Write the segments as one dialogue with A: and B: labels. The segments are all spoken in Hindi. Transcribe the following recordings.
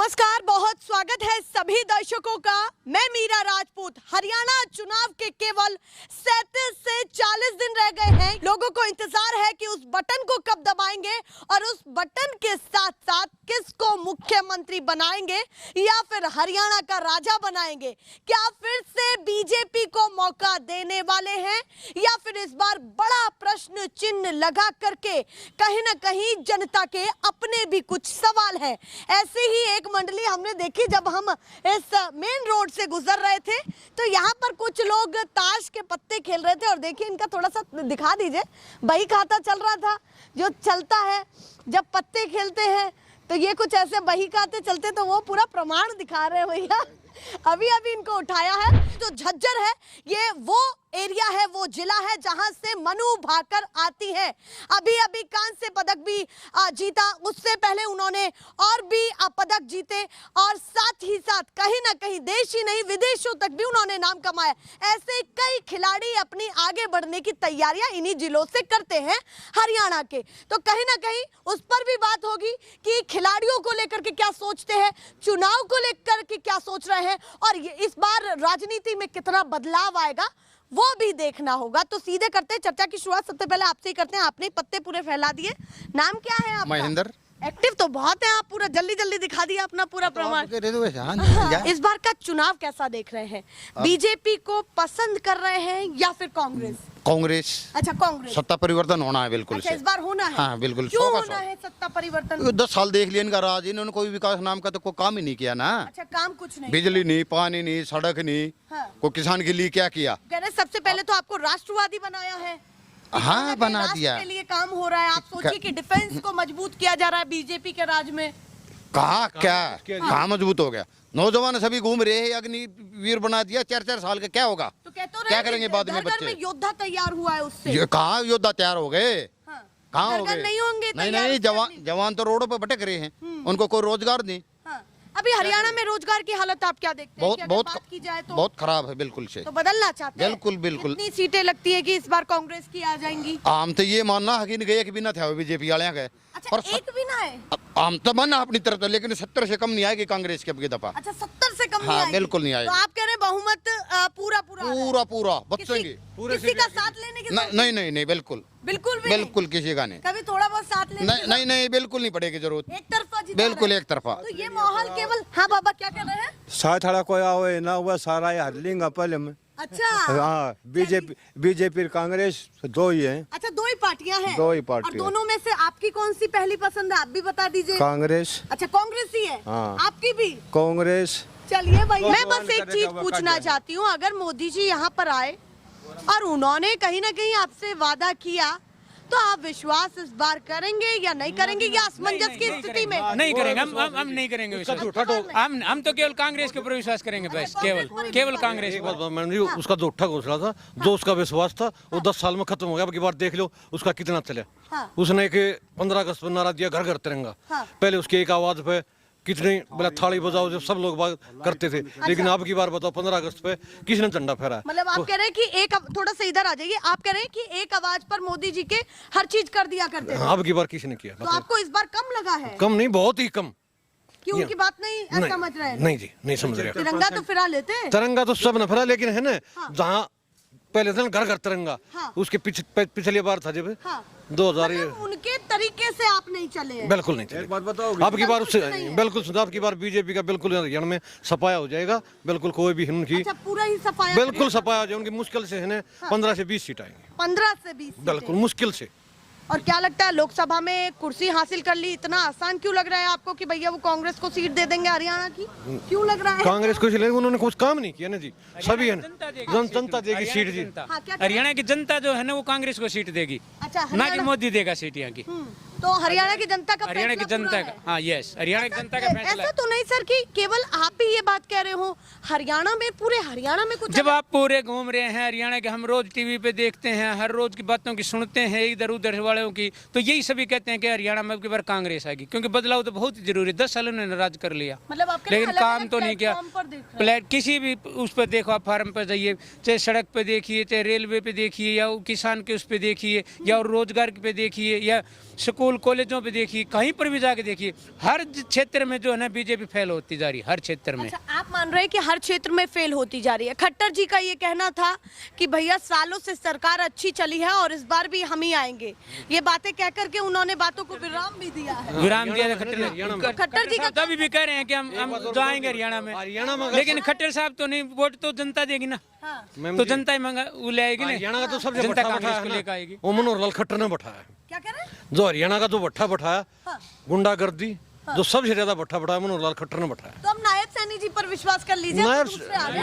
A: नमस्कार, बहुत स्वागत है सभी दर्शकों का। मैं मीरा राजपूत। हरियाणा चुनाव के केवल 37 से 40 दिन रह गए हैं। लोगों को इंतजार है कि उस बटन को कब दबाएंगे और उस बटन के साथ साथ किसको मुख्यमंत्री बनाएंगे या फिर हरियाणा का राजा बनाएंगे। क्या फिर से बीजेपी को मौका देने वाले हैं या फिर इस बार बड़ा प्रश्न चिन्ह लगा करके कहीं ना कहीं जनता के अपने भी कुछ सवाल हैं। ऐसे ही एक मंडली हमने देखी जब हम इस मेन रोड से गुजर रहे थे तो यहाँ पर कुछ लोग ताश के पत्ते खेल रहे थे और देखिए इनका थोड़ा सा दिखा दीजिए, बही खाता चल रहा था जो चलता है जब पत्ते खेलते हैं तो ये कुछ ऐसे बही खाते चलते तो वो पूरा प्रमाण दिखा रहे हैं भैया। अभी इनको उठाया है। जो झज्जर है ये वो एरिया है, वो जिला है जहां से मनु भाकर आती है। अभी कांस्य पदक भी जीता, उससे पहले उन्होंने और भी पदक जीते और साथ ही साथ कहीं ना कहीं देश ही नहीं विदेशों तक भी उन्होंने नाम कमाया। ऐसे कई खिलाड़ी अपनी आगे बढ़ने की तैयारियां इन्हीं जिलों से करते हैं हरियाणा के। तो कहीं ना कहीं उस पर भी बात होगी कि खिलाड़ियों को लेकर के क्या सोचते हैं, चुनाव को लेकर के क्या सोच रहे हैं और इस बार राजनीति में कितना बदलाव आएगा वो भी देखना होगा। तो सीधे करते हैं चर्चा की शुरुआत। सबसे पहले आपसे ही करते हैं, आपने पत्ते पूरे फैला दिए। नाम क्या है आपका?
B: महेंद्र।
A: एक्टिव तो बहुत है आप, पूरा जल्दी दिखा दिया अपना पूरा प्रमाण। इस बार का चुनाव कैसा देख रहे हैं? बीजेपी को पसंद कर रहे हैं या फिर कांग्रेस?
B: कांग्रेस।
A: अच्छा, कांग्रेस।
B: सत्ता परिवर्तन होना है बिल्कुल।
A: अच्छा, इस बार होना है।
B: हाँ बिल्कुल।
A: क्यों होना है सत्ता परिवर्तन?
B: 10 साल देख लिया इनका राज, इन्होंने कोई विकास नाम का तो कोई काम ही नहीं किया ना।
A: अच्छा, काम कुछ नहीं,
B: बिजली नहीं, पानी नहीं, सड़क नहीं।
A: हाँ।
B: कोई किसान के लिए क्या किया?
A: कह रहे सबसे पहले तो आपको राष्ट्रवादी बनाया है।
B: हाँ बना दिया।
A: के लिए काम हो रहा है। आप सोचिए कि डिफेंस को मजबूत किया जा रहा है बीजेपी के राज में।
B: कहा कहाँ मजबूत हो गया? नौजवान सभी घूम रहे हैं, अग्निवीर बना दिया। 4-4 साल का क्या होगा?
A: तो
B: क्या करेंगे बाद में बच्चे?
A: में योद्धा तैयार हुआ है उससे।
B: ये कहाँ योद्धा तैयार हो गए? कहाँ हो गए?
A: नहीं होंगे।
B: नहीं, जवान तो रोडों पे भटक रहे हैं, उनको कोई रोजगार नहीं।
A: अभी हरियाणा में रोजगार की हालत आप क्या देखते हैं?
B: बहुत
A: बात की जाए तो
B: बहुत खराब है बिल्कुल से।
A: तो बदलना चाहते हैं?
B: बिल्कुल।
A: कितनी सीटें लगती है कि इस बार कांग्रेस की आ जाएंगी?
B: आम तो ये मानना है कि एक भी ना था बीजेपी वाले गए।
A: अच्छा, एक भी ना है?
B: आम तो मानना अपनी तरफ से, लेकिन 70 से कम नहीं आएगी कांग्रेस की अब की दफा।
A: अच्छा, 70 से कम नहीं
B: हाँ,
A: आएगी?
B: बिल्कुल नहीं आएगी।
A: तो आप कह रहे हैं बहुमत पूरा
B: बचेंगे।
A: किसी का साथ लेने की
B: नहीं बिल्कुल किसी का नहीं।
A: कभी थोड़ा बहुत साथ लेने
B: नहीं बिल्कुल नहीं पड़ेगी जरूरत।
A: एक तरफा
B: बिल्कुल एक तरफा।
A: तो ये माहौल केवल। हाँ बाबा, क्या कर रहे हैं?
C: साथ हड़ा कोई आवे ना हुआ सारा हर लेंगा पहले में।
A: अच्छा।
C: हाँ, बीजेपी कांग्रेस दो ही है।
A: अच्छा, दो ही पार्टियां हैं।
C: दो ही पार्टी।
A: और दोनों में से आपकी कौन सी पहली पसंद है, आप भी बता दीजिए।
C: कांग्रेस।
A: अच्छा, कांग्रेस ही है।
C: हाँ।
A: आपकी भी
C: कांग्रेस।
A: चलिए भाई, मैं बस एक चीज पूछना चाहती हूँ, अगर मोदी जी यहाँ पर आए और उन्होंने कहीं ना कहीं आपसे वादा किया तो आप विश्वास इस बार करेंगे या नहीं करेंगे, या असमंजस की स्थिति में?
D: नहीं करेंगे, हम नहीं करेंगे विश्वास। हम तो केवल कांग्रेस के ऊपर विश्वास करेंगे, बस केवल कांग्रेस।
E: एक बात मैडम जी, उसका जो उठा घोषणा था, जो उसका विश्वास था वो 10 साल में खत्म हो गया। अब की बार देख लो उसका कितना चला।
A: हाँ।
E: उसने कि 15 अगस्त पर नारा दिया, घर घर तिरंगा।
A: हाँ।
E: पहले उसकी एक आवाज पे कितनी बोला थाली बजाओ, जो सब लोग बात करते थे। लेकिन अब की बार बताओ 15 अगस्त पे किसने झंडा फहराया?
A: मतलब आप कह रहे हैं कि थोड़ा सा इधर आ जाइए, आप कह रहे हैं कि एक आवाज पर मोदी जी के हर चीज कर दिया करते थे।
E: अब की बार किसने किया?
A: तो आपको इस बार कम लगा है?
E: कम नहीं, बहुत ही कम।
A: क्यों उनकी बात नहीं समझ रहे हैं?
E: नहीं जी, नहीं समझ रहे।
A: तिरंगा तो फिरा लेते हैं।
E: तिरंगा तो सब ने फहरा, लेकिन है ना जहाँ पहले था घर घर तिरंगा, उसके पिछली बार था जब 2000।
A: उनके तरीके से आप नहीं चले हैं?
E: बिल्कुल नहीं चले। अब की बार उससे बिल्कुल, अब की बार बीजेपी का बिल्कुल हरियाणा में सफाया हो जाएगा। बिल्कुल कोई भी उनकी
A: पूरा ही सफाया,
E: बिल्कुल सफाया हो जाएगा। उनकी मुश्किल से है ना 15 से 20 सीट आएंगी।
A: 15 से 20
E: बिल्कुल मुश्किल से।
A: और क्या लगता है, लोकसभा में कुर्सी हासिल कर ली, इतना आसान क्यों लग रहा है आपको कि भैया वो कांग्रेस को सीट दे देंगे हरियाणा की? क्यों लग रहा है?
E: कांग्रेस को उन्होंने कुछ काम नहीं किया ना जी। सभी है जनता देगी सीट जी।
D: हरियाणा की जनता जो है ना वो कांग्रेस को सीट देगी।
A: अच्छा,
D: ना कि मोदी देगा सीट यहाँ की।
A: तो हरियाणा की जनता का
D: हरियाणा की जनता का, हाँ यस, हरियाणा की जनता का फैसला।
A: ऐसा तो नहीं सर कि केवल आप ही ये बात कह रहे हो, हरियाणा में पूरे हरियाणा में कुछ
D: जब आप पूरे घूम रहे हैं हरियाणा के, हम रोज टीवी पे देखते हैं, हर रोज की बातों की सुनते हैं इधर उधर वालों की, तो यही सभी कहते हैं कि हरियाणा में अब की बार कांग्रेस आएगी। क्योंकि बदलाव तो बहुत जरूरी, 10 साल उन्होंने राज कर लिया,
A: मतलब
D: लेकिन काम तो नहीं किया। किसी भी उस पर देखो, आप फार्म पर जाइए, चाहे सड़क पे देखिए, चाहे रेलवे पे देखिए, या किसान के उस पर देखिए, या रोजगार पे देखिए, या स्कूल स्कूल कॉलेजों पे देखिए, कहीं पर भी जाके देखिए, हर क्षेत्र में जो है ना बीजेपी फेल होती जा रही है, हर क्षेत्र में।
A: अच्छा, आप मान रहे हैं कि हर क्षेत्र में फेल होती जा रही है। खट्टर जी का ये कहना था कि भैया सालों से सरकार अच्छी चली है और इस बार भी हम ही आएंगे। ये बातें कह करके उन्होंने बातों को विराम भी दिया है।
D: विराम दिया था खट्टर ने।
A: खट्टर जी का
D: तभी भी कह रहे हैं कि हम जाएंगे हरियाणा में, लेकिन खट्टर साहब तो नहीं, वोट तो जनता देगी ना। तो जनता ही मंगा वो ले आएगी ना।
E: हरियाणा का तो सबसे
D: जनता
E: बड़ा
D: कांग्रेस को
E: बैठाया
D: लेकर आएगी।
E: वो मनोहर लाल खट्टर ने बैठाया।
A: क्या कह रहे हैं?
E: जो हरियाणा का जो भट्ठा बैठाया, गुंडागर्दी, जो सबसे ज्यादा भट्ठा बैठाया मनोहर लाल खट्टर ने बैठाया।
A: तो हम नायब सैनी जी पर विश्वास कर लीजिए।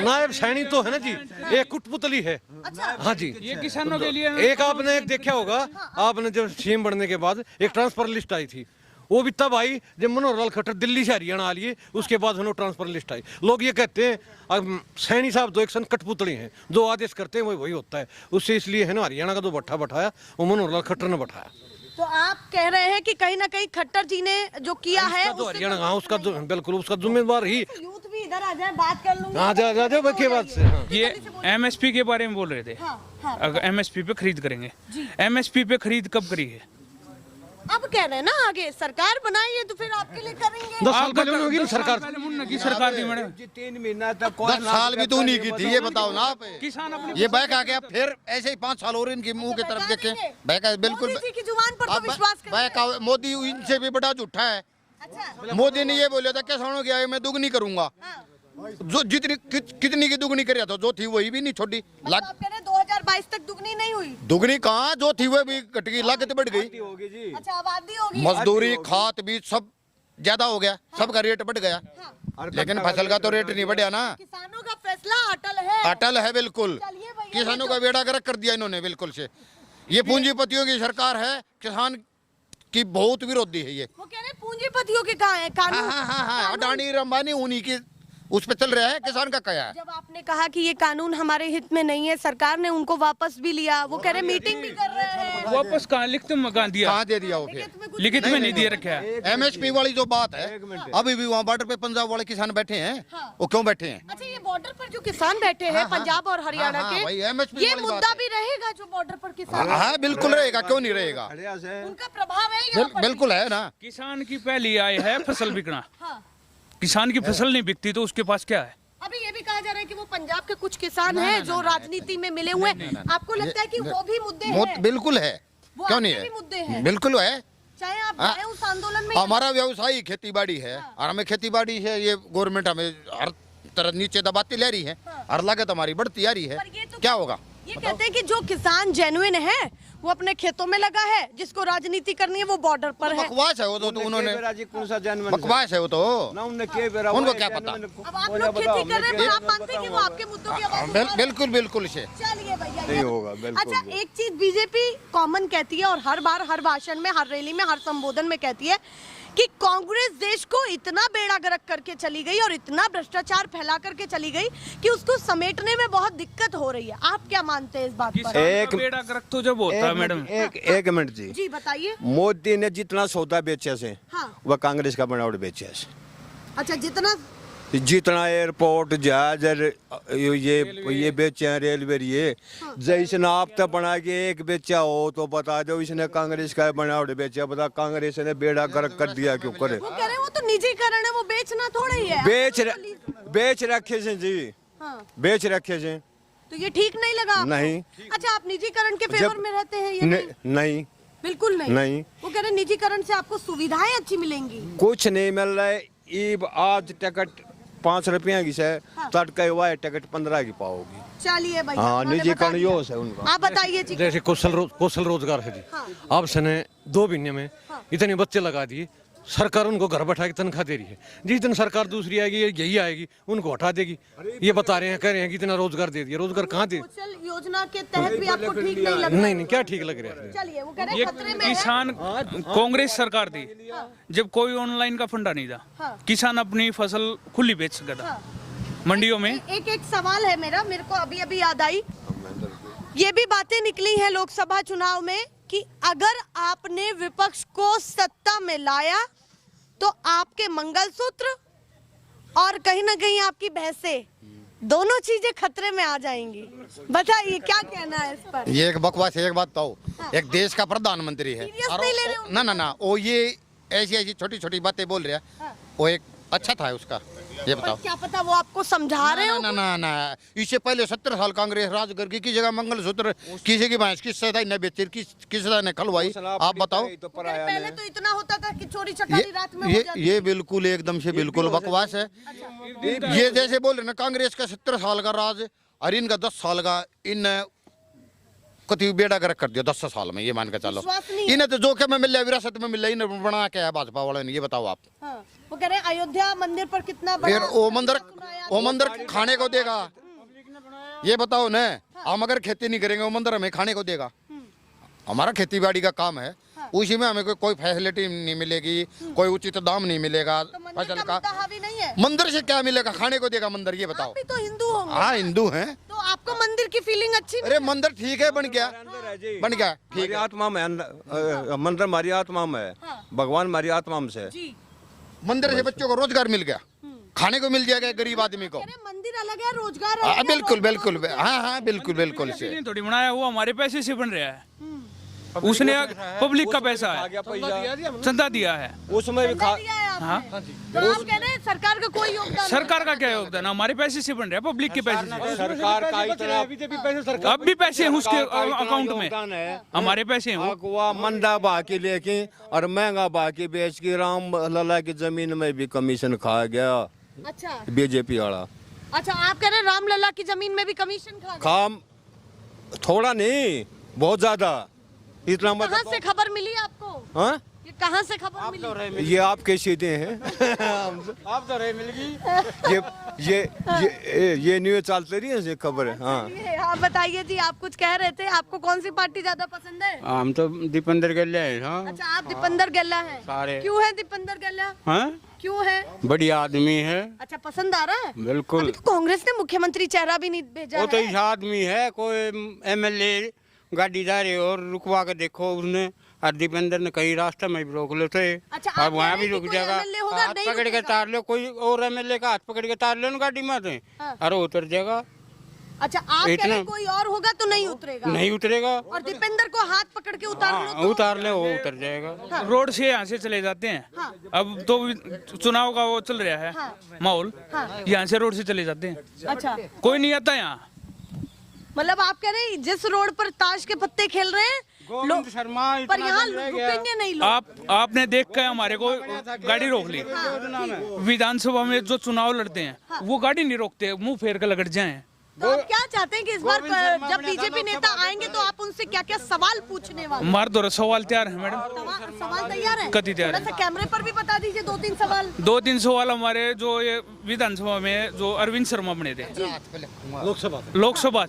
E: नायब सैनी तो है ना जी, एक कुटपुतली है।
A: अच्छा।
E: हाँ जी,
D: ये किसानों के लिए
E: एक आपने एक देखा होगा, आपने जब सीएम बनने के बाद एक ट्रांसफर लिस्ट आई थी, वो भी तब आई जब मनोहर लाल खट्टर दिल्ली से हरियाणा आ लिए, उसके बाद उन्होंने ट्रांसफर लिस्ट आई। लोग ये कहते हैं अब सैनी साहब तो एक सन कठपुतली हैं, जो आदेश करते हैं वही होता है उससे, इसलिए है ना हरियाणा का जो भट्ठा बैठाया वो मनोहर लाल खट्टर ने बैठाया।
A: तो आप कह रहे हैं कि कहीं ना कहीं खट्टर जी ने जो किया है
E: तो हरियाणा, हाँ उसका बिल्कुल उसका जिम्मेदार ही।
A: यूथ भी इधर आ जाए, बात कर लूंगी।
E: हाँ जा के बात से। हाँ।
D: ये एमएसपी के बारे में बोल रहे थे।
A: हाँ।
D: अगर एमएसपी पे खरीद करेंगे, एमएसपी पे खरीद कब करी है?
A: अब कह रहे हैं ना आगे सरकार बनाई है तो फिर आपके लिए करेंगे।
E: 10 साल पहले होगी ना सरकार।
D: मुन्ना की सरकार थी मैडम।
C: 3 महीना तक
B: 10 साल भी तो नहीं की थी, ये बताओ ना आप।
D: किसान अपने
B: ये बैक आ गया, फिर ऐसे ही 5 साल और इनकी मुंह की तरफ देखें। बैक बिल्कुल
A: मोदी जी की जुबान पर तो
B: अब
A: विश्वास करें।
B: बैक मोदी इनसे भी बड़ा झूठा है।
A: अच्छा।
B: मोदी ने ये बोला था किसानों की आय मैं दुगनी करूंगा, जो जितनी कितनी की दुगनी कर था, जो थी वही भी नहीं छोड़ी।
A: मतलब आप कह रहे हैं 2022 तक दुगनी नहीं हुई?
B: दुगनी कहाँ, जो थी वो भी घट गई, लागत बढ़ गई,
C: होगी जी।
A: अच्छा, आबादी होगी।
B: मजदूरी खाद बीज सब ज्यादा हो गया, सबका रेट बढ़ गया, लेकिन फसल का तो रेट नहीं बढ़िया ना।
A: किसानों का फैसला अटल है।
B: अटल है बिल्कुल।
A: चलिए भैया,
B: किसानों का बेड़ा गर्क कर दिया इन्होंने बिल्कुल से। ये पूंजीपतियों की सरकार है, किसान की बहुत विरोधी है ये।
A: वो कह रहे हैं पूंजीपतियों के कहाँ है कानून?
B: हाँ, अडानी अंबानी उन्हीं के उस पे चल रहा है, किसान का क्या है?
A: जब आपने कहा कि ये कानून हमारे हित में नहीं है, सरकार ने उनको वापस भी लिया। वो कह रहे मीटिंग भी कर रहे हैं।
D: वापस कहाँ लिखित में कहाँ दिया?
B: कहाँ दे दिया वो फिर?
D: लिखित में नहीं दिया रखा है।
B: एमएसपी वाली जो बात है, अभी भी वहाँ बॉर्डर पे पंजाब वाले किसान बैठे हैं, वो क्यों बैठे हैं?
A: अच्छा, ये बॉर्डर पर जो किसान बैठे हैं पंजाब और हरियाणा
B: वही
A: के,
B: MSP
A: ये
B: वाली
A: मुद्दा
B: बात है।
A: भी रहेगा जो बॉर्डर पर किसान,
B: हाँ बिल्कुल रहेगा, क्यों नहीं रहेगा?
A: उनका प्रभाव है यहाँ पर।
B: बिल्कुल है ना।
D: किसान की पहली आय है फसल बिकना।
A: हाँ।
D: किसान की फसल नहीं बिकती तो उसके पास क्या है?
A: अभी ये भी कहा जा रहा है कि वो पंजाब के कुछ किसान हैं जो राजनीति में मिले हुए हैं। आपको लगता है कि वो भी मुद्दे हैं?
B: बिल्कुल है,
A: वो
B: क्यों नहीं
A: आपके भी मुद्दे हैं?
B: है? बिल्कुल है।
A: चाहे आप
B: हाँ।
A: गए उस आंदोलन में।
B: हमारा व्यवसाय ही खेती बाड़ी है, और हमें खेती बाड़ी है, ये गवर्नमेंट हमें हर तरह नीचे दबाती ले रही है, और लागत हमारी बढ़ती आ रही है,
A: पर ये तो
B: क्या होगा?
A: ये कहते हैं कि जो किसान जेन्युइन है वो अपने खेतों में लगा है, जिसको राजनीति करनी है वो बॉर्डर पर है।
B: बकवास है वो तो उन्होंने,
C: कौन सा जन्म
B: बकवास है वो तो, उनको क्या पता?
A: अब आप लोग खेती कर रहे हैं, पर आप मानते हैं कि वो आपके मुद्दों की आवाज उठा रहे हैं?
B: बिल्कुल बिल्कुल से।
A: चलिए भैया,
C: नहीं होगा, बिल्कुल
A: अच्छा, एक चीज बीजेपी कॉमन कहती है और हर बार हर भाषण में, हर रैली में, हर संबोधन में कहती है कि कांग्रेस देश को इतना बेड़ा गर्क करके चली गई और इतना भ्रष्टाचार फैला करके चली गई कि उसको समेटने में बहुत दिक्कत हो रही है। आप क्या मानते हैं इस बात पर?
D: किसान का बेड़ा गर्क तो जब होता है मैडम।
C: एक मिनट जी।
A: जी बताइए।
C: मोदी ने जितना सौदा बेचा से,
A: हाँ।
C: वह कांग्रेस का बनावट बेचा से।
A: अच्छा,
C: जितना एयरपोर्ट जहाज ये बेचे हैं, रेलवे, ये जैसे आप तो बना के एक बेचा हो तो बता दो इसने कांग्रेस का बनावट बेचा, बता कांग्रेस ने बेड़ा गर्क कर दिया, क्यों करे?
A: वो कह रहे हैं वो तो निजीकरण है, वो बेचना थोड़ा ही है।
C: बेच रखे से जी।
A: हाँ।
C: बेच रखे से
A: तो ये ठीक नहीं लगा आपको?
C: नहीं।
A: अच्छा, आप निजीकरण के फेवर में रहते हैं? ये
C: नहीं,
A: बिल्कुल नहीं।
C: नहीं।
A: वो कह रहे हैं निजीकरण से आपको सुविधाएं अच्छी मिलेंगी।
C: कुछ नहीं मिल रहा है। ईब आज टिकट 5 रुपया की है, तड़के हुआ टिकट 15 की पाओगी।
A: चलिए भैया,
C: हाँ,
A: उन्होंने
C: निजी
A: बता
C: करण
A: दिया।
C: यो है उनका।
A: आप बताइए जी।
E: जैसे कौशल रोजगार है जी,
A: हाँ।
E: अब सने 2 महीने में इतने बच्चे लगा दिए, सरकार उनको घर बैठा के तनख्वाह दे रही है। जिस दिन सरकार दूसरी आएगी यही आएगी उनको हटा देगी। ये बता रहे हैं, कह रहे हैं कि इतना रोजगार दे दिया, रोजगार कहाँ दे?
A: कौशल योजना के तहत भी आपको ठीक नहीं लग रहा?
E: नहीं, क्या ठीक लग रहा है?
A: चलिए, वो कह रहे
D: ये
A: हैं खतरे में है।
D: किसान कांग्रेस सरकार थी जब कोई ऑनलाइन का फंडा नहीं था,
A: हाँ।
D: किसान अपनी फसल खुली बेच सकता था मंडियों में।
A: एक सवाल है मेरे को अभी याद आई। ये भी बातें निकली हैं लोकसभा चुनाव में कि अगर आपने विपक्ष को सत्ता में लाया तो आपके मंगलसूत्र और कहीं ना कहीं आपकी भैंसें दोनों चीजें खतरे में आ जाएंगी। बताइए क्या कहना है इस पर।
B: ये एक बकवास है, एक बात बताओ, एक देश का प्रधानमंत्री है
A: Serious
B: और
A: नहीं ले रहे हो?
B: ना वो ये ऐसी ऐसी छोटी छोटी बातें बोल रहे हैं, वो एक अच्छा था उसका, ये बताओ।
A: क्या पता वो आपको समझा रहे हो।
B: ना इससे पहले 70 साल कांग्रेस राज करके की जगह मंगलसूत्र किसी की भैंस किस सदा ने बेची, किस सदा ने खलवाई, आप बताओ।
A: पहले तो इतना होता था कि चोरी चकारी रात में हो जाती।
B: ये बिल्कुल एकदम से बिल्कुल बकवास है। ये जैसे बोल रहे ना कांग्रेस का 70 साल का राज और इनका 10 साल का, इन कति बेड़ा गर्क कर दिया 10 साल में, ये मान के चलो।
A: विश्वास नहीं।
B: इन्हें तो जोखिम में मिल रहा है, विरासत में मिल रहा है, इन्हें बना क्या है भाजपा वाले ने, ये बताओ आप।
A: हाँ, वो कह रहे हैं अयोध्या मंदिर पर कितना बड़ा
B: फिर वो मंदिर खाने को देगा, ये बताओ न। हम अगर खेती नहीं करेंगे वो मंदिर हमें खाने को देगा। हमारा खेती बाड़ी का काम है, उसी में हमें कोई फैसिलिटी नहीं मिलेगी, कोई उचित दाम नहीं मिलेगा
A: तो मंदिर
B: फसल
A: का
B: का।
A: मुद्दा हावी नहीं है।
B: मंदिर से क्या मिलेगा, खाने को देगा मंदिर, ये बताओ।
A: आप भी तो हिंदू होंगे।
B: हाँ हिंदू हैं।
A: तो आपको मंदिर की फीलिंग अच्छी नहीं?
B: अरे मंदिर ठीक है, बन गया ठीक
C: हमारी
B: है।
C: आत्मा में मंदिर हमारी आत्मा में है, भगवान हमारी आत्मा में से।
A: जी।
B: मंदिर से बच्चों को रोजगार मिल गया, खाने को मिल जाएगा गरीब आदमी को।
A: कह रहे हैं मंदिर अलग है, रोजगार अलग है,
B: बिल्कुल
A: रोजगार
B: बिल्कुल, हाँ बिल्कुल से।
F: इसलिए थोड़ी बनाया, वो हमारे पैसे से बन रहा है। उसने पब्लिक का पैसा है, चंदा दिया है,
C: उसमें भी
A: चंदा दिया है आपने। तो आप कह रहे हैं सरकार का कोई योगदान नहीं?
F: सरकार का क्या योगदान, हमारे पैसे से बन रहा है, पब्लिक के पैसे से।
C: सरकार का इतना
F: अब भी पैसे हैं उसके अकाउंट में, हमारे पैसे हैं।
C: अगवा मंदा बाकी लेके और महंगा बाकी बेच के राम लला की जमीन में भी कमीशन खा गया
A: अच्छा
C: बीजेपी वाला।
A: अच्छा, आप कह रहे हैं रामलला की जमीन में भी कमीशन खा गए?
C: काम थोड़ा नहीं, बहुत ज्यादा, इतना
A: कहाँ
C: मतलब।
A: से खबर मिली आपको?
C: हाँ,
A: ये कहाँ से खबर मिली?
C: ये आपके सीधे हैं।
E: आप तो रहे मिल गई।
C: ये न्यूज़ चलती रही है खबर है। हाँ,
A: ये आप बताइए जी, आप कुछ कह रहे थे, आपको कौन सी पार्टी ज्यादा पसंद है?
G: हम तो दीपेंद्र गल्ला है। हाँ,
A: अच्छा, आप दीपेंद्र गल्ला है।
G: सारे।
A: क्यों है दीपेंद्र गल्ला?
G: हाँ,
A: क्यों है?
G: बढ़िया आदमी है,
A: अच्छा, पसंद आ रहा है।
G: बिल्कुल।
A: अभी तो कांग्रेस ने मुख्यमंत्री चेहरा भी नहीं भेजा
G: वो तो
A: है।
G: इस आदमी है, कोई एमएलए गाड़ी जा रही और रुकवा के देखो उसने, और दीपेंद्र ने कहीं रास्ते में भी रोक लेते।
A: अच्छा, आप
G: और
A: कह
G: वहाँ
A: रहे
G: भी
A: हैं कि
G: रुक
A: कोई
G: जाएगा,
A: MLA होगा,
G: हाथ
A: नहीं
G: पकड़ के
A: रुकेगा।
G: तार लो, कोई और एमएलए का हाथ पकड़ के तार लो ना गाड़ी में से,
A: हाँ।
G: और वो उतर जाएगा।
A: अच्छा, आप कह रहे हैं
G: इतना-
A: कोई और होगा तो नहीं उतरेगा?
G: नहीं उतरेगा।
A: और दीपेंद्र को हाथ पकड़ के उतार लो
G: हाँ,
A: तो?
G: उतार ले, वो उतर जाएगा।
F: रोड से यहाँ से चले जाते हैं।
A: हाँ।
F: अब तो चुनाव का वो चल रहा है
A: हाँ।
F: माहौल, यहाँ से रोड से चले जाते हैं,
A: अच्छा,
F: कोई नहीं आता यहाँ।
A: मतलब आप कह रहे हैं जिस रोड पर ताश के पत्ते खेल रहे हैं
G: गोविंद शर्मा
A: पर
G: इतना
A: यहाँ
G: बन रह गया।
A: रुकेंगे नहीं लोग।
F: आपने देख के हमारे को गाड़ी रोक ली। विधानसभा में जो चुनाव लड़ते हैं वो गाड़ी नहीं रोकते, मुंह फेर कर लगट जाए।
A: तो आप क्या चाहते हैं कि इस बार जब बीजेपी नेता आएंगे तो आप उनसे क्या क्या सवाल पूछने वाले?
F: हमारे दो सवाल तैयार है मैडम,
A: सवाल तैयार है?
F: कति तैयार है।
A: थोड़ा सा कैमरे पर भी बता दीजिए 2-3 सवाल।
F: 2-3 सवाल हमारे जो ये विधानसभा में जो अरविंद शर्मा बने थे, लोकसभा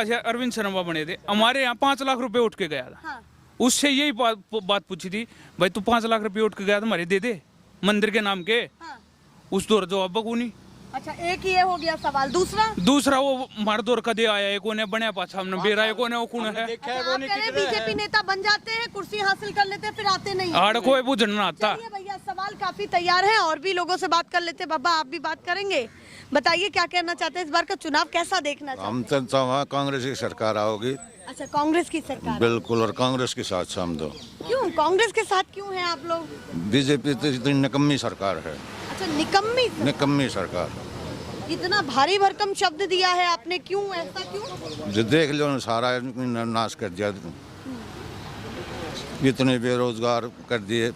F: से अरविंद शर्मा बने थे, हमारे यहाँ 5 लाख रुपए उठ के गया था।
A: हाँ।
F: उससे यही बात पूछी थी, भाई तू 5 लाख रुपए उठ के गया था, हमारे दे दे मंदिर के नाम के।
A: हाँ।
F: उस दौर जवाब बकूनी।
A: अच्छा, एक ये हो गया सवाल। दूसरा
F: वो मार दौर कदे आया है, कोने बने पाछा हमने बेरा है, कोने वो कौन है।
A: अच्छा, आप कह रहे हैं बीजेपी नेता बन जाते हैं, कुर्सी हासिल कर लेते हैं, फिर आते नहीं हैं।
F: आड़ कोई बुझन ना आता।
A: चलिए भैया, सवाल काफी तैयार है और भी लोगों से बात कर लेते हैं। बाबा, आप भी बात करेंगे? बताइए क्या कहना चाहते हैं, इस बार का चुनाव कैसा देखना चाहते
H: हम तो वहाँ कांग्रेस की सरकार आओगी,
A: हैं? अच्छा, कांग्रेस की सरकार।
H: बिल्कुल, और कांग्रेस के साथ हम दो।
A: क्यों कांग्रेस के साथ क्यों हैं आप लोग?
H: बीजेपी तो इतनी निकम्मी सरकार है,
A: अच्छा, निकम्मी सरकार।
H: निकम्मी सरकार।
A: इतना भारी भरकम शब्द दिया है आपने, क्यों, ऐसा क्यों?
H: जो देख लो ना, सारा नाश कर दिया, इतने बेरोजगार कर दिए।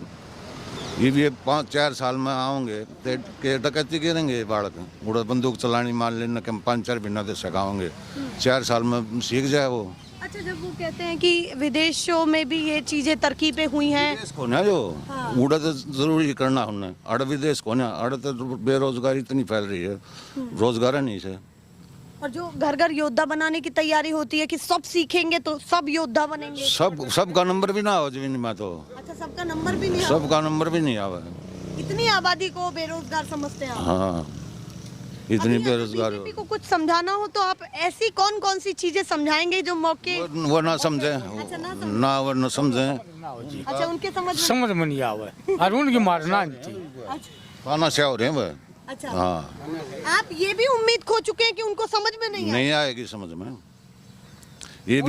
H: ये 5-4 साल में आओगे तो डकैती गिरेंगे बालक, उड़ा बंदूक चलानी मान लेना कि 5-4 महीना तो सकाओगे, 4 साल में सीख जाए वो।
A: अच्छा, जब वो कहते हैं कि विदेशों में भी ये चीजें तरकीबें हुई हैं।
H: विदेश को ना जो उड़ा तो जरूरी करना हमने, अड़ विदेश को ना, अड़ तो बेरोजगारी इतनी फैल रही है, रोजगार नहीं है।
A: और जो घर घर योद्धा बनाने की तैयारी होती है कि सब सीखेंगे तो सब योद्धा बनेंगे।
H: सबका नंबर भी ना हो जमीन में तो।
A: अच्छा, सबका नंबर भी नहीं
H: सबका नंबर भी नहीं आवा।
A: इतनी आबादी को बेरोजगार समझते हैं आप?
H: हाँ, इतनी बेरोजगार
A: बीजेपी को कुछ समझाना हो तो आप ऐसी कौन कौन सी चीजें समझाएंगे जो मौके?
H: वो ना समझे, ना वो न समझे।
A: अच्छा, उनके समझ में।
G: समझ में नहीं आवे और उनकी मारना नहीं थी।
A: अच्छा,
H: खाना से हो रहे हैं वह।
A: अच्छा,
H: हाँ
A: आप ये भी उम्मीद खो चुके हैं कि उनको समझ में नहीं
H: नहीं आएगी समझ में। ये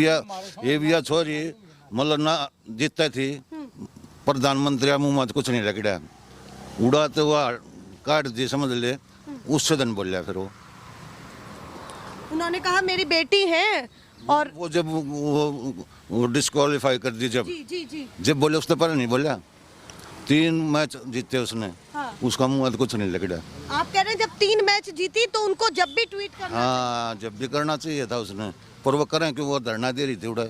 H: भी छोरी मतलब ना जीतती थी प्रधानमंत्री मुंह में कुछ नहीं लगड़ा, उड़ा तो वह काट दी समझ ले, उससे दिन बोलिया फिर
A: उन्होंने कहा मेरी बेटी है और
H: वो जब वो डिस्क्वालीफाई कर दी, जब
A: जी जी जी
H: जब बोले उससे पहले नहीं बोला, 3 मैच जीते उसने,
A: हाँ।
H: उसका मुंह में कुछ नहीं लगड़ा।
A: आप कह रहे हैं जब 3 मैच जीती तो उनको जब भी ट्वीट करना
H: हाँ जब भी करना चाहिए था उसने, पर वो करें कि वो धरना दे रही थी उड़ा।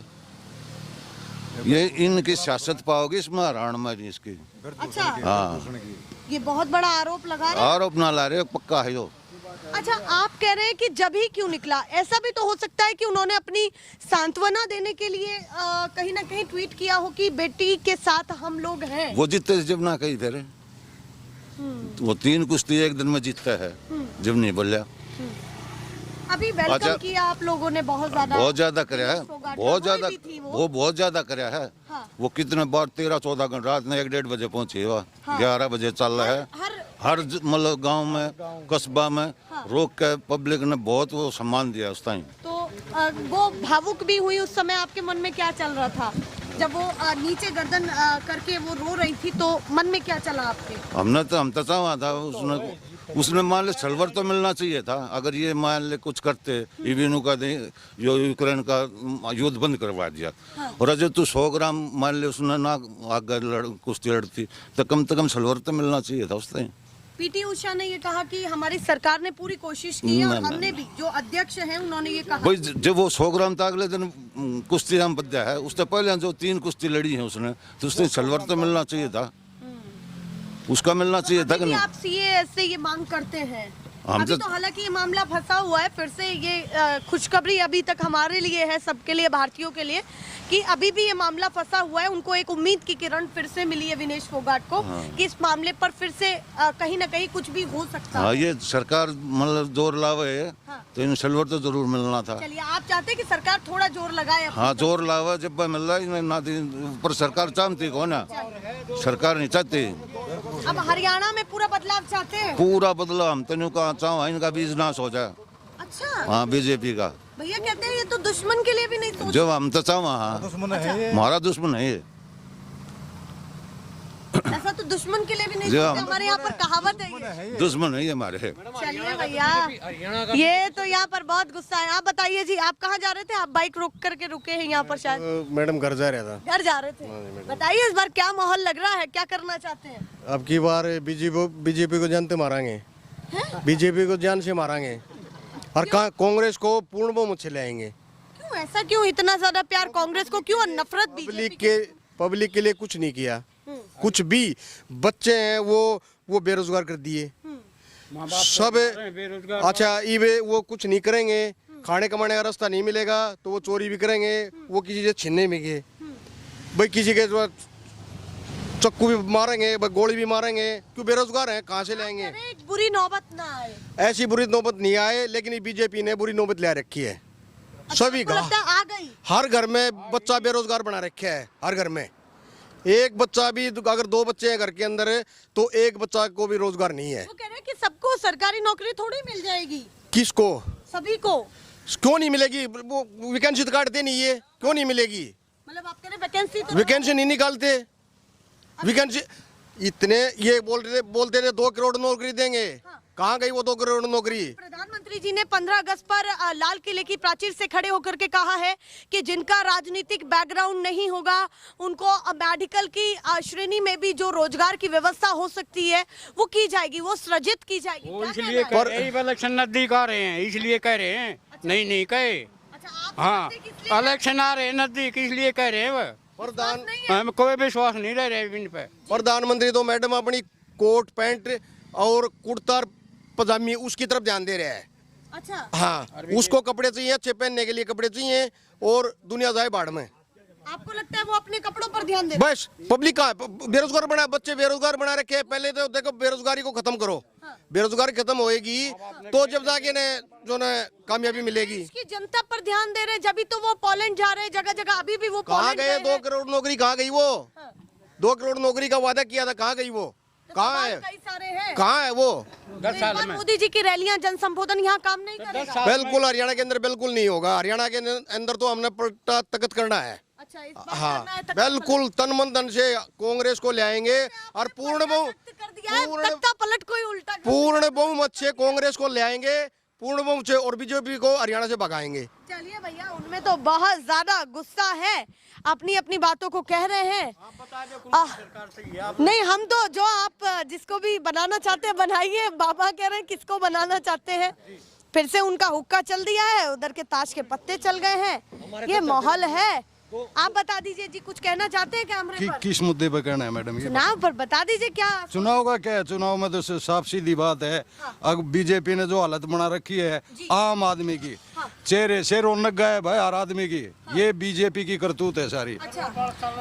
H: ये इनकी सियासत पाओगे इसमें, हरान में इसकी।
A: अच्छा,
H: हाँ
A: ये बहुत बड़ा आरोप लगा रहे हैं।
H: आरोप ना ला रहे, पक्का है जो।
A: अच्छा, आप कह रहे हैं कि जब ही क्यों निकला, ऐसा भी तो हो सकता है कि उन्होंने अपनी सांत्वना देने के लिए कहीं ना कहीं ट्वीट किया हो कि बेटी के साथ हम लोग हैं।
H: वो जीतते जब ना कही फिर वो 3 कुश्ती एक दिन में जीतता है, जब नहीं बोलिया।
A: अभी वेलकम
H: अच्छा,
A: किया आप लोगों ने बहुत
H: ज्यादा कराया है, बहुत ज्यादा,
A: वो
H: बहुत ज्यादा कराया है।
A: हाँ।
H: वो कितने बार 13-14 घंटे रात में 1-1:30 बजे पहुंचे, वह 11 बजे चल रहा है। हर मतलब गांव में कस्बा में रोक के पब्लिक ने बहुत वो सम्मान दिया उस टाइम।
A: तो वो भावुक भी हुई उस समय, आपके मन में क्या चल रहा था जब वो नीचे गर्दन करके वो रो रही थी, तो मन में क्या चला आपके?
H: हम तो चाहा था उसने मान ले सलवर तो मिलना चाहिए था। अगर ये मान ले कुछ करते, इवेनु का जो यूक्रेन का युद्ध बंद करवा दिया, और अजय तू 100 ग्राम मान ले उसने ना आगे कुश्ती लड़ती, तो कम सलवर तो मिलना चाहिए था उसने।
A: पीटी उषा ने ये कहा कि हमारी सरकार ने पूरी कोशिश की है, और हमने भी, जो अध्यक्ष हैं उन्होंने ये कहा।
H: भाई जब वो 100 ग्राम था अगले दिन कुश्ती हम बद्या है, उससे पहले जो 3 कुश्ती लड़ी है उसने, तो उसने सलवर तो मिलना चाहिए था, उसका मिलना चाहिए था कि नहीं।
A: आप सीए से ये मांग करते हैं?
H: हम
A: अभी तो हालांकि ये मामला फंसा हुआ है, फिर से ये खुशखबरी अभी तक हमारे लिए है, सबके लिए, भारतीयों के लिए, कि अभी भी ये मामला फंसा हुआ है। उनको एक उम्मीद की किरण फिर से मिली है विनेश फोगाट को, कि इस मामले पर फिर से कहीं ना कहीं कुछ भी हो सकता है।
H: ये सरकार मतलब जोर लावे है, तो इन सलवर तो जरूर मिलना था।
A: चलिए, आप चाहते हैं कि सरकार थोड़ा जोर लगाए?
H: हाँ जोर लावा, जब मिल रहा है ना, पर सरकार चाहती कौन ना, सरकार नहीं चाहती।
A: अब हरियाणा में पूरा बदलाव चाहते हैं?
H: पूरा बदलाव हम तो कहा चाहो, इनका बीज नाश हो जाए।
A: अच्छा,
H: हाँ बीजेपी का।
A: भैया कहते हैं ये तो दुश्मन के लिए भी नहीं सोच।
H: जब हम तो चाहो, हाँ हमारा दुश्मन है ये।
A: ऐसा तो दुश्मन के लिए भी नहीं
H: जो
A: सोचते, हमारे यहाँ पर कहावत है ये।
H: दुश्मन है ये हमारे।
A: चलिए भैया, ये तो यहाँ पर बहुत गुस्सा है। आप बताइए जी, आप कहाँ जा रहे थे? आप बाइक रोक करके रुके हैं यहाँ पर शायद?
I: मैडम घर जा रहा था।
A: घर जा रहे थे? बताइए इस बार क्या माहौल लग रहा है, क्या करना चाहते हैं?
I: अब की बार बीजेपी को जानते मारेंगे, बीजेपी को जान से मारेंगे, और कांग्रेस को पूर्ण बहुमत से लाएंगे।
A: क्यों ऐसा, क्यों इतना ज्यादा प्यार कांग्रेस को, क्यों नफरत बीजेपी?
I: पब्लिक के लिए कुछ नहीं किया, कुछ भी। बच्चे हैं वो बेरोजगार कर दिए सब। अच्छा ये वो कुछ नहीं करेंगे, खाने कमाने का रास्ता नहीं मिलेगा तो वो चोरी भी करेंगे, वो किसी से छीनने में गए भाई, किसी के चक्कू भी मारेंगे, गोली भी मारेंगे, क्यों? बेरोजगार हैं, कहाँ से लाएंगे?
A: एक बुरी नौबत ना आए।
I: ऐसी बुरी नौबत नहीं आए, लेकिन बीजेपी ने बुरी नौबत ला रखी है। सभी
A: आपको लगता है आ गई?
I: हर घर में बच्चा बेरोजगार बना रखा है, हर घर में। एक बच्चा भी, अगर 2 बच्चे हैं घर के अंदर, तो एक बच्चा को भी रोजगार नहीं है।
A: वो कह रहे हैं कि सबको सरकारी नौकरी थोड़ी मिल जाएगी।
I: किसको?
A: सभी को।
I: क्यों नहीं मिलेगी? वो वैकेंसी तो काटते नहीं है, क्यों नहीं मिलेगी?
A: मतलब आप कह रहे वैकेंसी तो
I: वैकेंसी नहीं निकालते, वैकेंसी इतने ये बोलते थे 2 करोड़ नौकरी देंगे, कहाँ गई वो 2 करोड़ नौकरी?
A: प्रधानमंत्री जी ने 15 अगस्त पर लाल किले की प्राचीर से खड़े होकर के कहा है कि जिनका राजनीतिक बैकग्राउंड नहीं होगा उनको मेडिकल की श्रेणी में भी जो रोजगार की व्यवस्था हो सकती है वो की जाएगी, वो सृजित की जाएगी।
G: वो
A: क्या
G: इसलिए
A: कहना है?
G: इलेक्शन नजदीक आ रहे हैं, इसलिए कह रहे हैं। नहीं कहे।
A: अच्छा, आप
G: हाँ,
A: समझते हैं कि इसलिए
G: इलेक्शन आ रहे हैं नजदीक, इसलिए कह रहे हैं। वह
I: प्रधान
G: हम कोई विश्वास नहीं रह रहे इन पे।
I: प्रधानमंत्री तो मैडम अपनी कोट पैंट और कुर्ता पजामी उसकी तरफ ध्यान दे रहे हैं।
A: अच्छा,
I: हाँ, उसको कपड़े चाहिए, अच्छे पहनने के लिए कपड़े चाहिए, और दुनिया जाए बाढ़ में।
A: आपको लगता है वो अपने कपड़ों पर ध्यान दे रहे हैं?
I: बस पब्लिक का बेरोजगार बना, बच्चे बेरोजगार बना रखे हैं। पहले तो देखो बेरोजगारी को खत्म करो, बेरोजगारी खत्म होएगी तो जब जाके ने जो ना कामयाबी मिलेगी।
A: इसकी जनता पर ध्यान दे रहे हैं, जब तो वो पोलैंड जा रहे हैं, जगह जगह अभी भी वो
I: कहाँ
A: पोलैंड
I: गए? 2 करोड़ नौकरी कहाँ गई वो? 2 करोड़ नौकरी का वादा किया था, कहाँ गई वो? कहाँ है?
A: कई सारे हैं।
I: कहाँ है वो?
A: तो इस बार मोदी जी की रैलियां जन संबोधन यहाँ काम नहीं करेगा।
I: बिल्कुल हरियाणा के अंदर बिल्कुल नहीं होगा। हरियाणा के अंदर तो हमने पलटा तकत करना है।
A: अच्छा, इस बार
I: हाँ
A: करना है तक
I: बिल्कुल तन मन धन से कांग्रेस को ले आएंगे और पूर्ण
A: कर दिया है, तख्ता पलट कोई उल्टा कर
I: पूर्ण बहुमत से कांग्रेस को ले आएंगे, पूर्ण बहुमत से, और बीजेपी को हरियाणा से भगाएंगे।
A: चलिए भैया, उनमें तो बहुत ज्यादा गुस्सा है, अपनी अपनी बातों को कह रहे हैं। नहीं, हम तो जो आप जिसको भी बनाना चाहते हैं बनाइए। बाबा कह रहे हैं किसको बनाना चाहते हैं। फिर से उनका हुक्का चल दिया है, उधर के ताश के पत्ते चल गए हैं। ये माहौल है। आप बता दीजिए जी, कुछ कहना चाहते हैं कैमरे पर?
H: किस मुद्दे पर कहना है मैडम? ये
A: चुनाव पर बता दीजिए क्या।
H: चुनाव का क्या है? चुनाव में तो साफ सीधी बात है। अब बीजेपी ने जो हालत बना रखी है आम आदमी की, चेहरे से रौनक गायब है हर आदमी की। ये बीजेपी की करतूत है सारी।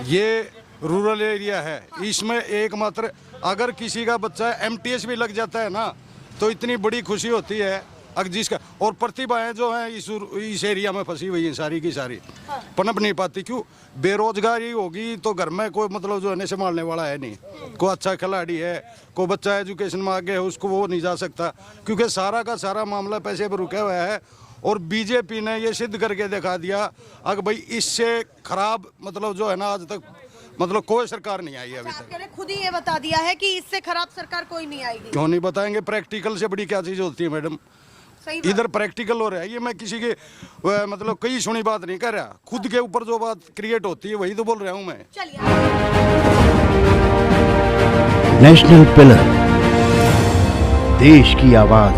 H: ये रूरल एरिया है, इसमें एकमात्र अगर किसी का बच्चा एमटीएस भी लग जाता है ना तो इतनी बड़ी खुशी होती है। अगर जिसका और प्रतिभाएं जो हैं इस एरिया में फंसी हुई हैं सारी की सारी, पनप नहीं पाती। क्यों? बेरोजगारी होगी तो घर में कोई मतलब जो है संभालने वाला है नहीं। कोई अच्छा खिलाड़ी है, कोई बच्चा एजुकेशन में आगे है, उसको वो नहीं जा सकता क्योंकि सारा का सारा मामला पैसे पर रुका हुआ है। और बीजेपी ने ये सिद्ध करके दिखा दिया अगर भाई इससे खराब मतलब जो है ना आज तक मतलब कोई सरकार नहीं आई अभी तक।
A: खुद ही ये बता दिया है कि इससे खराब सरकार कोई नहीं आएगी।
H: क्यों नहीं बताएंगे? प्रैक्टिकल से बड़ी क्या चीज होती है मैडम? इधर प्रैक्टिकल हो रहा है। ये मैं किसी के मतलब कई सुनी बात नहीं कर रहा, खुद के ऊपर जो बात क्रिएट होती है वही तो बोल रहा हूँ मैं।
J: नेशनल पिलर, देश की आवाज।